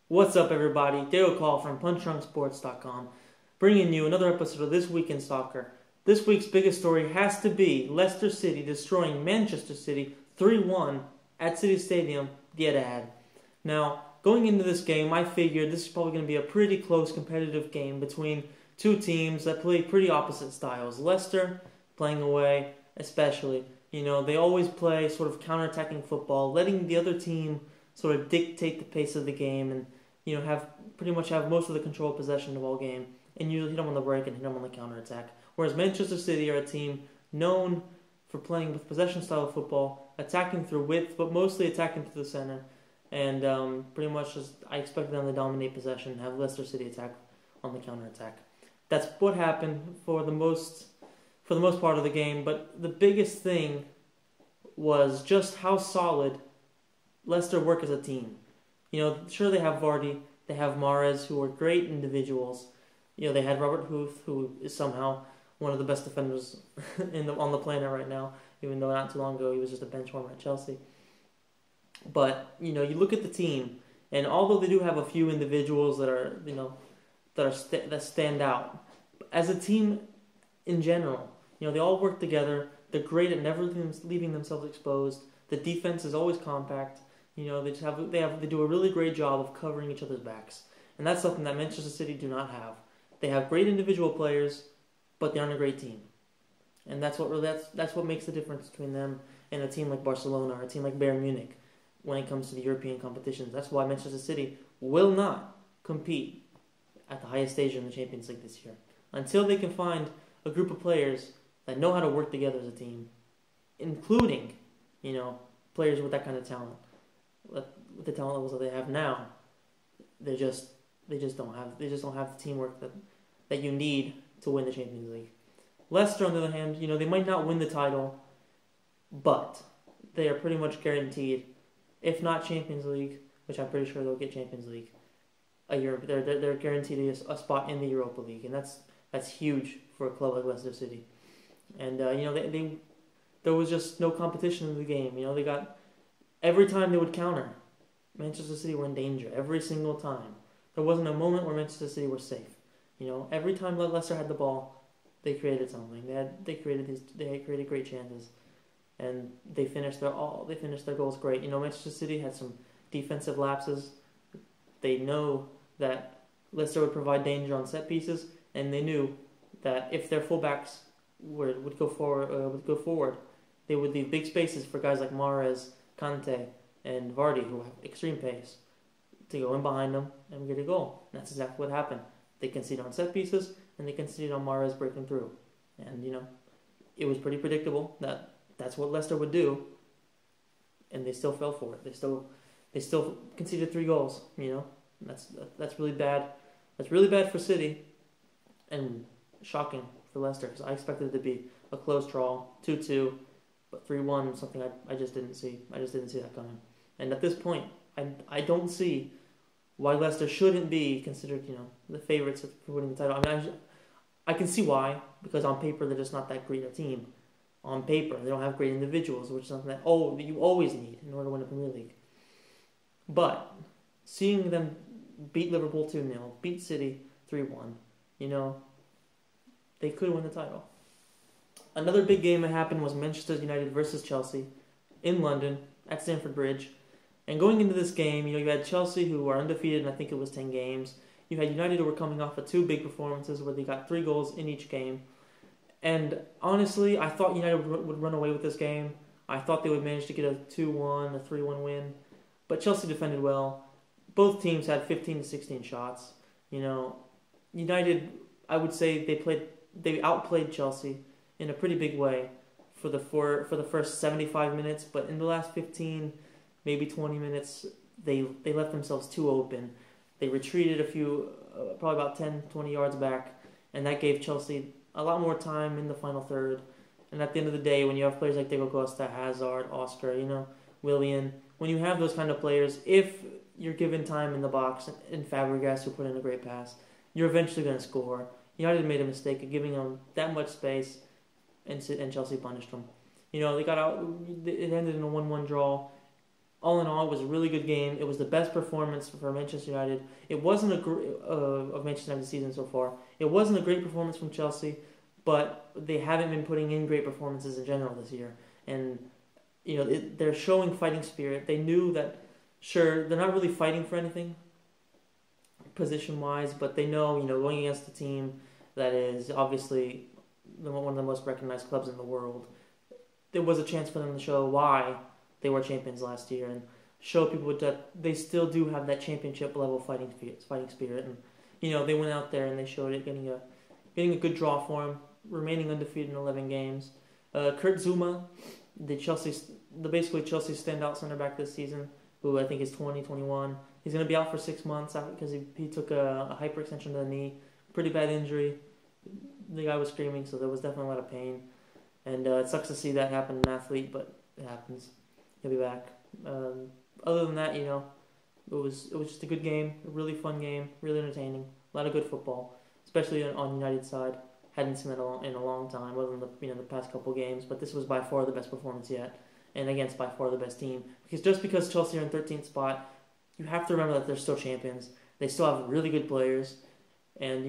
What's up, everybody? Dale Call from PunchdrunkSports.com, bringing you another episode of This Week in Soccer. This week's biggest story has to be Leicester City destroying Manchester City 3-1 at City Stadium, the Etihad. Now, going into this game, I figured this is probably going to be a pretty close competitive game between two teams that play pretty opposite styles. Leicester, playing away, especially. They always play sort of counter-attacking football, letting the other team sort of dictate the pace of the game and have most of the control of possession of all game, and usually hit them on the break and hit them on the counterattack. Whereas Manchester City are a team known for playing with possession style of football, attacking through width, but mostly attacking through the center. And I expected them to dominate possession and have Leicester City attack on the counterattack. That's what happened for the most part of the game. But the biggest thing was just how solid Leicester work as a team. Sure, they have Vardy, they have Mahrez, who are great individuals. They had Robert Huth, who is somehow one of the best defenders on the planet right now, even though not too long ago he was just a bench warmer at Chelsea. But you look at the team, and although they do have a few individuals that stand out, as a team in general, they all work together. They're great at never leaving themselves exposed. The defense is always compact. They do a really great job of covering each other's backs, and that's something that Manchester City do not have. They have great individual players, but they aren't a great team, and that's what makes the difference between them and a team like Barcelona or a team like Bayern Munich when it comes to the European competitions. That's why Manchester City will not compete at the highest stage in the Champions League this year until they can find a group of players that know how to work together as a team, including players with that kind of talent. With the talent levels that they have now, they just don't have the teamwork that you need to win the Champions League. Leicester, on the other hand, they might not win the title, but they are pretty much guaranteed, if not Champions League, which I'm pretty sure they'll get Champions League a year. They're guaranteed a spot in the Europa League, and that's huge for a club like Leicester City. And there was just no competition in the game. They got. Every time they would counter, Manchester City were in danger. Every single time. There wasn't a moment where Manchester City were safe. Every time Leicester had the ball, they created something. They created great chances, and they finished their goals great. Manchester City had some defensive lapses. They know that Leicester would provide danger on set pieces, and they knew that if their fullbacks would go forward, they would leave big spaces for guys like Mahrez, Kante, and Vardy, who have extreme pace, to go in behind them and get a goal. And that's exactly what happened. They conceded on set pieces, and they conceded on Mahrez breaking through. And, it was pretty predictable that that's what Leicester would do, and they still fell for it. They still conceded 3 goals, That's really bad. That's really bad for City, and shocking for Leicester, because I expected it to be a close draw, 2-2, but 3-1, something I just didn't see. I just didn't see that coming. And at this point, I don't see why Leicester shouldn't be considered, the favorites for winning the title. I can see why, because on paper they're just not that great a team. On paper, they don't have great individuals, which is something that you always need in order to win a Premier League. But seeing them beat Liverpool 2-0, beat City 3-1, they could win the title. Another big game that happened was Manchester United versus Chelsea in London at Stamford Bridge. And going into this game, you had Chelsea, who are undefeated in I think it was 10 games. You had United, who were coming off of 2 big performances where they got 3 goals in each game. And honestly, I thought United would run away with this game. I thought they would manage to get a 2-1, a 3-1 win. But Chelsea defended well. Both teams had 15 to 16 shots. United, I would say they outplayed Chelsea in a pretty big way for the first 75 minutes, but in the last 15, maybe 20 minutes, they left themselves too open. They retreated probably about 10, 20 yards back, and that gave Chelsea a lot more time in the final third. And at the end of the day, when you have players like Diego Costa, Hazard, Oscar, Willian, when you have those kind of players, if you're given time in the box, and Fabregas, who put in a great pass, you're eventually going to score. United made a mistake of giving them that much space, and Chelsea punished them. They got out. It ended in a 1-1 draw, all in all, it was a really good game. It was the best performance for Manchester United. It wasn't of Manchester United season so far. It wasn't a great performance from Chelsea, but they haven't been putting in great performances in general this year. And they're showing fighting spirit. They knew that, sure, they're not really fighting for anything position wise, but they know, going against a team that is obviously one of the most recognized clubs in the world, there was a chance for them to show why they were champions last year and show people that they still do have that championship level fighting spirit. And they went out there and they showed it, getting a good draw for them, remaining undefeated in 11 games. Kurt Zouma, basically Chelsea standout center back this season, who I think is 21. He's going to be out for 6 months because he took a hyperextension to the knee, pretty bad injury. The guy was screaming, so there was definitely a lot of pain. And it sucks to see that happen to an athlete, but it happens. He'll be back. Other than that, it was just a good game, a really fun game, really entertaining. A lot of good football, especially on United's side. Hadn't seen that in a long time, other than the past couple games. But this was by far the best performance yet, and against by far the best team. Because Chelsea are in 13th spot, you have to remember that they're still champions. They still have really good players, and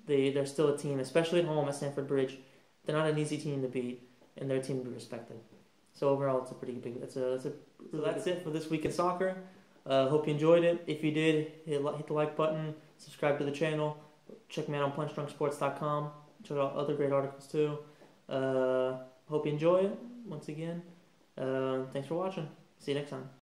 they're still a team, especially at home at Stamford Bridge. They're not an easy team to beat, and they're a team to be respected. So overall, it's a pretty big. So that's it for this week in soccer. Hope you enjoyed it. If you did, hit the like button, subscribe to the channel, check me out on punchdrunksports.com. Check out other great articles too. Hope you enjoy it once again. Thanks for watching. See you next time.